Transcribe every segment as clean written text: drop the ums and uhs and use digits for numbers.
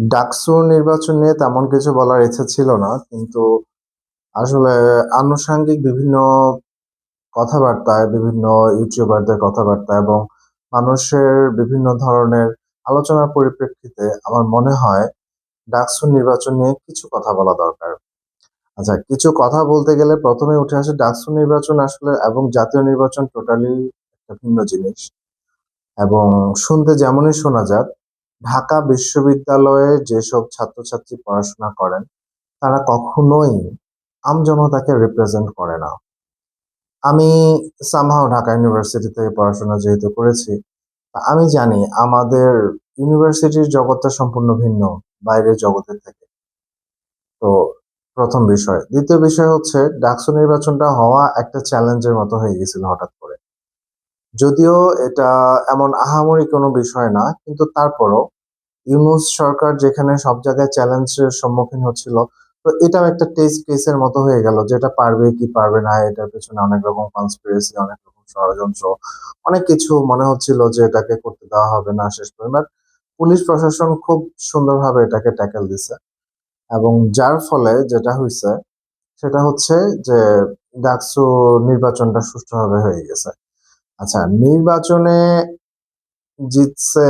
ডাকসু নির্বাচন নিয়ে তেমন কিছু বলার ইচ্ছা ছিল না। কিন্তু আসলে আনুষঙ্গিক বিভিন্ন কথাবার্তায়, বিভিন্ন ইউটিউবারদের কথাবার্তা এবং মানুষের বিভিন্ন ধরনের আলোচনার পরিপ্রেক্ষিতে আমার মনে হয় ডাকসু নির্বাচন নিয়ে কিছু কথা বলা দরকার। আচ্ছা, কিছু কথা বলতে গেলে ১ম এ উঠে আসে ডাকসু নির্বাচন আসলে এবং জাতীয় নির্বাচন টোটালি একটা ভিন্ন জিনিস। এবং শুনতে যেমনই শোনা যাক, ঢাকা বিশ্ববিদ্যালয়ে যেসব ছাত্রছাত্রী পড়াশোনা করেন, তারা কখনোই আমজনতাকে রিপ্রেজেন্ট করে না। আমি সামহাউ ঢাকা ইউনিভার্সিটি থেকে পড়াশোনা যেহেতু করেছি, আমি জানি আমাদের ইউনিভার্সিটির জগৎটা সম্পূর্ণ ভিন্ন বাইরের জগতের থেকে। তো ১ম বিষয়। ২য় বিষয় হচ্ছে ডাকসু নির্বাচনটা হওয়া একটা চ্যালেঞ্জের মতো হয়ে গেছিল হঠাৎ করে। যদিও এটা এমন আহামরি কোনো বিষয় না, কিন্তু তারপরও ইউনূস সরকার যেখানে সব জায়গায় চ্যালেঞ্জের সম্মুখীন হচ্ছিল, তো এটাও একটা টেস্ট কেস এর মতো হয়ে গেল যে এটা পারবে কি পারবে না, এটার পেছনে অনেক রকম কনস্পিরেসি, অনেক রকম ষড়যন্ত্র, অনেক কিছু মনে হচ্ছিল যে এটাকে করতে দেওয়া হবে না শেষ পর্যন্ত। বাট পুলিশ প্রশাসন খুব সুন্দরভাবে এটাকে ট্যাকেল দিছে এবং যার ফলে যেটা হইছে সেটা হচ্ছে যে ডাকসু নির্বাচনটা সুষ্ঠুভাবে হয়ে গেছে। আচ্ছা, নির্বাচনে জিতছে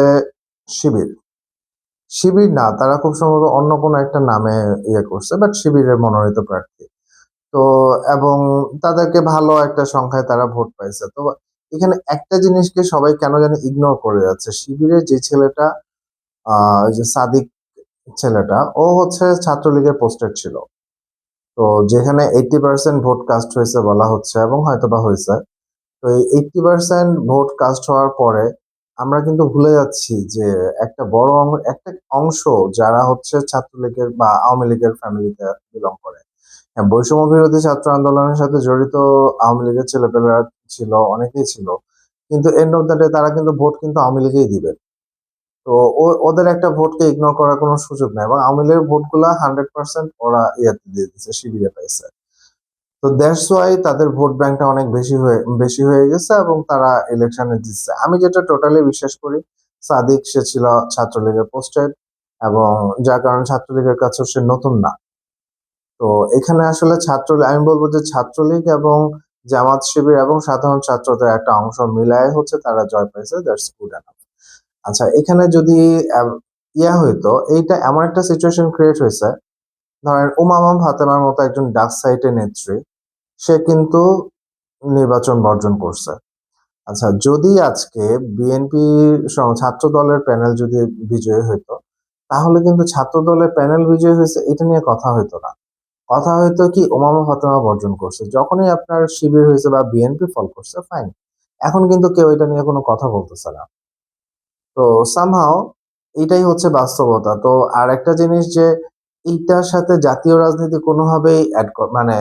শিবির। শিবির না, তারা খুব সম্ভবত অন্য কোনো একটা নামে ইয়ে করছে। বাট শিবিরের মনোনীত প্রার্থী। তো এবং তাদেরকে ভালো একটা সংখ্যায় তারা ভোট পাইছে। তো এখানে একটা জিনিসকে সবাই কেন জানি ইগনোর করে যাচ্ছে। শিবিরের যে ছেলেটা ওই যে সাদিক ছেলেটা, ও হচ্ছে ছাত্রলীগের পোস্টেড ছিল। তো যেখানে 80% ভোট কাস্ট হয়েছে বলা হচ্ছে এবং হয়তোবা হইছে। তো এই 80% ভোট কাস্ট হওয়ার পরে আমরা কিন্তু ভুলে যাচ্ছি যে একটা বড় একটা অংশ যারা হচ্ছে ছাত্রলীগের বা আওয়ামী লীগের ফ্যামিলিতে বিলং করে। হ্যাঁ, বৈষম্য বিরোধী ছাত্র আন্দোলনের সাথে জড়িত আওয়ামী লীগের ছেলেপেলেরা ছিল, অনেকেই ছিল। কিন্তু এন্ড অফ দ্যা ডে তারা কিন্তু ভোট কিন্তু আওয়ামী লীগেই দিবে। তো ওদের একটা ভোটকে ইগনোর করার কোনো সুযোগ নাই এবং আওয়ামী লীগের ভোটগুলা 100% ওরা ইয়েতে দিয়ে দিছে, শিবিরে পাইছে। তো দ্যাটস ওয়াই তাদের ভোট ব্যাংকটা অনেক বেশি হয়ে গেছে এবং তারা ইলেকশনে জিতছে। আমি যেটা টোটালি বিশ্বাস করি, সাদিক সে ছিল ছাত্রলীগের পোস্টেড এবং যার কারণে ছাত্রলীগের কাছেও সে নতুন না। তো এখানে আসলে আমি বলব যে ছাত্রলীগ এবং জামাত শিবির এবং সাধারণ ছাত্রদের একটা অংশ মিলায়ে হচ্ছে তারা জয় পাইছে। That's good enough. আচ্ছা, এখানে যদি অ্যাব ইয়া হইতো, এইটা এমন একটা সিচুয়েশন ক্রিয়েট হইছে, ধরেন উমামা ফাতেমার মতো একজন ডাক সাইটের নেত্রী, সে কিন্তু নির্বাচন বর্জন করছে। আচ্ছা, যদি আজকে বিএনপি ছাত্র দলের প্যানেল যদি বিজয়ী হইতো, তাহলে কিন্তু ছাত্র দলের প্যানেল বিজয়ী হইছে এটা নিয়ে কথা হইতো না। কথা হইতো কি উমামা ফাতেমা বর্জন করছে। যখনই আপনার শিবির হইছে বা বিএনপি ফল করছে, ফাইন। এখন কিন্তু কেউ এটা নিয়ে কোনো কথা বলতেছে না। তো সামহাউ এটাই হচ্ছে বাস্তবতা। তো আরেকটা জিনিস যে এইটার সাথে জাতীয় রাজনীতি কোনোভাবেই মানে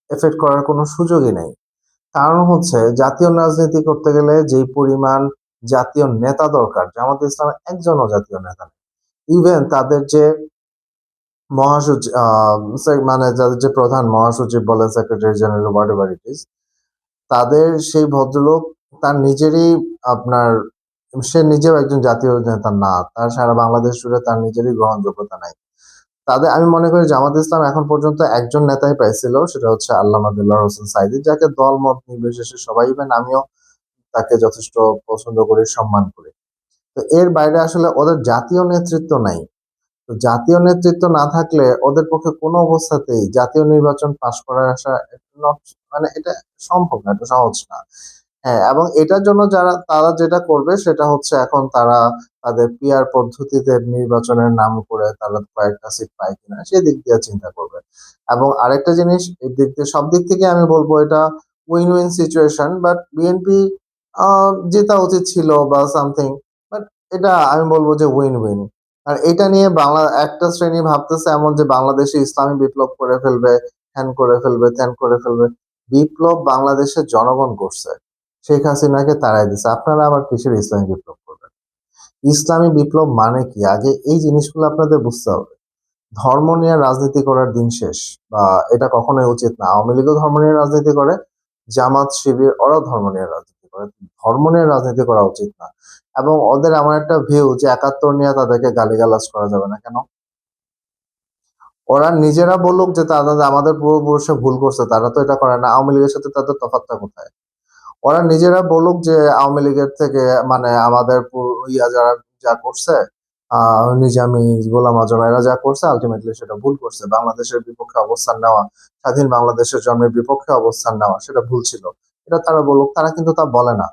এফেক্ট করার কোনো সুযোগই নাই। কারণ হচ্ছে জাতীয় রাজনীতি করতে গেলে যেই পরিমাণ জাতীয় নেতা দরকার, জামায়াতে ইসলামের একজনও জাতীয় নেতা নেই। ইভেন তাদের যে মহাসচিব মানে যাদের যে প্রধান মহাসচিব বলেন, সেক্রেটারি জেনারেল হোয়াটএভার ইট ইস, তাদের সেই ভদ্রলোক তার নিজেরই আপনার সে নিজেও একজন জাতীয় নেতা না। তার সারা বাংলাদেশ জুড়ে তার নিজেরই গ্রহণযোগ্যতা নাই। আমি মনে করি জামাত ইসলাম এখন পর্যন্ত একজন নেতাই পাইছিল, সেটা হচ্ছে আল্লামা দেলোয়ার হোসেন সাঈদী, যাকে দলমত নির্বিশেষে সবাই ইভেন আমিও তাকে যথেষ্ট পছন্দ করি, সম্মান করি। তো এর বাইরে আসলে ওদের জাতীয় নেতৃত্ব নাই। তো জাতীয় নেতৃত্ব না থাকলে ওদের পক্ষে কোনো অবস্থাতেই জাতীয় নির্বাচন পাস করার আসা নট মানে এটা সম্ভব না, এটা সহজ না। হ্যাঁ, এবং এটার জন্য তারা যেটা করবে সেটা হচ্ছে এখন তারা তাদের পিআর পদ্ধতিতে নির্বাচনের নাম করে তারা কয়েকটা সিট পায় কিনা সেদিক দিয়ে চিন্তা করবে। এবং আরেকটা জিনিস, এই দিক দিয়ে সব দিক থেকে আমি বলবো এটা win win situation, but BNP জেতা উচিত ছিল বা সামথিং, বাট এটা আমি বলবো যে উইন উইন। আর এটা নিয়ে একটা শ্রেণী ভাবতেছে এমন যে বাংলাদেশে ইসলামী বিপ্লব করে ফেলবে, হ্যান করে ফেলবে, ত্যান করে ফেলবে। বিপ্লব বাংলাদেশের জনগণ করছে, শেখ হাসিনাকে তাড়াই দিছে। আপনারা আবার কিসের ইসলামী বিপ্লব করবেন? ইসলামী বিপ্লব মানে কি? আগে এই জিনিসগুলো আপনাদের বুঝতে হবে। ধর্ম নিয়ে রাজনীতি করার দিন শেষ, বা এটা কখনোই উচিত না। আওয়ামী লীগও ধর্ম নিয়ে রাজনীতি করে, জামাত শিবির ওরাও ধর্ম নিয়ে রাজনীতি করে। ধর্ম নিয়ে রাজনীতি করা উচিত না। এবং ওদের এমন একটা ভিউ যে ৭১ নিয়ে তাদেরকে গালিগালাজ করা যাবে না। কেন? ওরা নিজেরা বলুক যে আমাদের পূর্বপুরুষরা ভুল করছে, তারা তো এটা করে না। আওয়ামী লীগের সাথে তাদের তফাৎটা কোথায়? ওরা নিজেরা বলুক যে আওয়ামী লীগের থেকে মানে আমাদের যারা যা করছে, নিজামী, গোলাম আজম এরা যা করছে আল্টিমেটলি সেটা ভুল করছে। বাংলাদেশের বিপক্ষে অবস্থান নেওয়া, স্বাধীন বাংলাদেশের জন্মের বিপক্ষে অবস্থান নেওয়া সেটা ভুল ছিল। এটা তারা বলুক। তারা কিন্তু তা বলে না।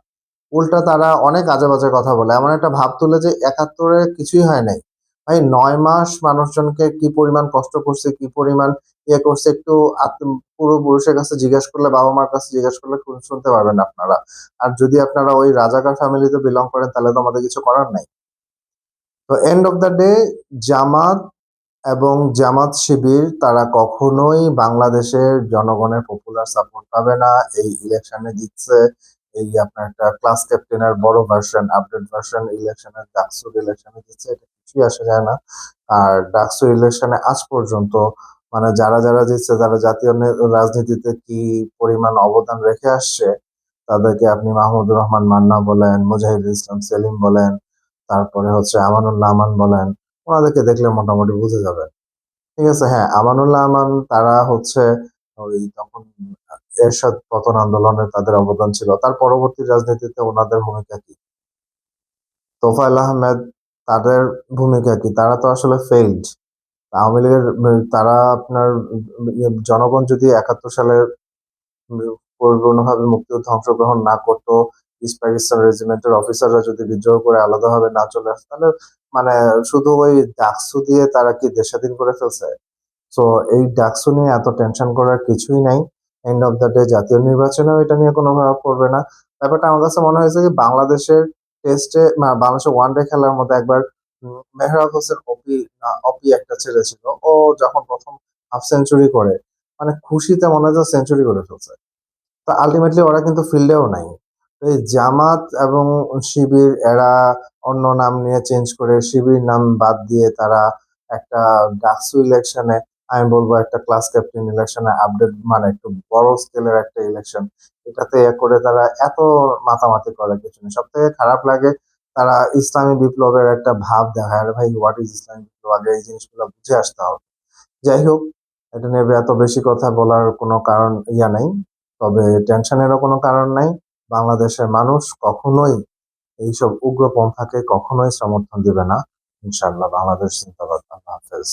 উল্টা তারা অনেক আজে-বাজে কথা বলে। এমন একটা ভাব তুলে যে ৭১ এ কিছুই হয় নাই। ভাই ৯ মাস মানুষজনকে কি পরিমাণ কষ্ট করছে, কি পরিমাণ করছে একটু পূর্বপুরুষের কাছে জিজ্ঞেস করলে, বাবা-মার কাছে জিজ্ঞেস করলে শুনতে পারবেন আপনারা। আর যদি আপনারা ওই রাজাকার ফ্যামিলিতে বিলং করেন তাহলে তো আমাদের কিছু করার নাই। তো এন্ড অফ দ্য ডে জামাত এবং জামাত শিবির তারা কখনোই বাংলাদেশের জনগণের পপুলার সাপোর্ট পাবে না। এই ইলেকশনে দিচ্ছে, এই আপনার একটা ক্লাস ক্যাপ্টেনের বড় ভার্সন, আপডেট ভার্সন ইলেকশনে, ডাকসুর ইলেকশনে দিচ্ছে, এটা কিছুই আসে যায় না। আর ডাকসু ইলেকশনে আজ পর্যন্ত মানে যারা জিতছে তারা জাতীয় রাজনীতিতে কি পরিমাণ অবদান রেখে আসছে, তাদেরকে আপনি মাহমুদুর রহমান মান্না বলেন, মুজাহিদুল ইসলাম সেলিম বলেন, তারপরে হচ্ছে আমানুল্লাহ আমান বলেন, ওনাদেরকে দেখলে মোটামুটি বুঝে যাবেন। ঠিক আছে? হ্যাঁ, আমানুল্লাহ আমান তারা হচ্ছে ওই তখন এরশাদ পতন আন্দোলনে তাদের অবদান ছিল। তার পরবর্তী রাজনীতিতে উনাদের ভূমিকা কি? তোফায়েল আহমেদ তাদের ভূমিকা কি? তারা তো আসলে ফেইলড। আওয়ামী লীগের তারা আপনার জনগণ যদি ৭১ সালে উম পরিপূর্ণভাবে মুক্তিযুদ্ধে অংশগ্রহণ না করত, ইস্ট পাকিস্তান রেজিমেন্টের অফিসাররা যদি বিদ্রোহ করে আলাদাভাবে না চলে আসে, তাহলে মানে শুধু ওই ডাকসু দিয়ে তারা কি দেশ স্বাধীন করে ফেলছে? সো এই ডাকসু নিয়ে এত টেনশন করার কিছুই নাই। এন্ড অফ দ্য ডে জাতীয় নির্বাচনেও এটা নিয়ে কোনো প্রভাব পড়বে না। ব্যাপারটা আমার কাছে মনে হয়েছে যে বাংলাদেশের টেস্টে বাংলাদেশের ওয়ানডে খেলার মধ্যে একবার মেহরাব হোসেন অপি একটা ছেলে ছিল। ও যখন ১ম হাফ সেঞ্চুরি করে মানে খুশিতে মনে হয় যে সেঞ্চুরি করে ফেলছে। তো আল্টিমেটলি ওরা কিন্তু ফিল্ডেও নাই। তো এই জামাত এবং শিবির এরা অন্য নাম নিয়ে চেঞ্জ করে শিবির নাম বাদ দিয়ে তারা একটা ডাকসু ইলেকশনে, আমি বলবো একটা ক্লাস ক্যাপ্টেন ইলেকশনে আপডেট মানে একটু বড় স্কেলের একটা ইলেকশন, এটাতে করে তারা এত মাতামাতি করে কিছু নেই। সবথেকে খারাপ লাগে তারা ইসলামী বিপ্লবের একটা ভাব দেখায়। আরে ভাই হোয়াট ইজ ইসলামী বিপ্লব? আগে এই জিনিসগুলো বুঝে আসতে হবে। যাই হোক, এটা নিয়ে এত বেশি কথা বলার কোনো কারণ নাই। তবে টেনশনেরও কোনো কারণ নাই। বাংলাদেশের মানুষ কখনোই এইসব উগ্রপন্থাকে কখনোই সমর্থন দিবে না। ইনশাআল্লাহ বাংলাদেশ জিন্দাবাদ। আল্লাহ হাফেজ।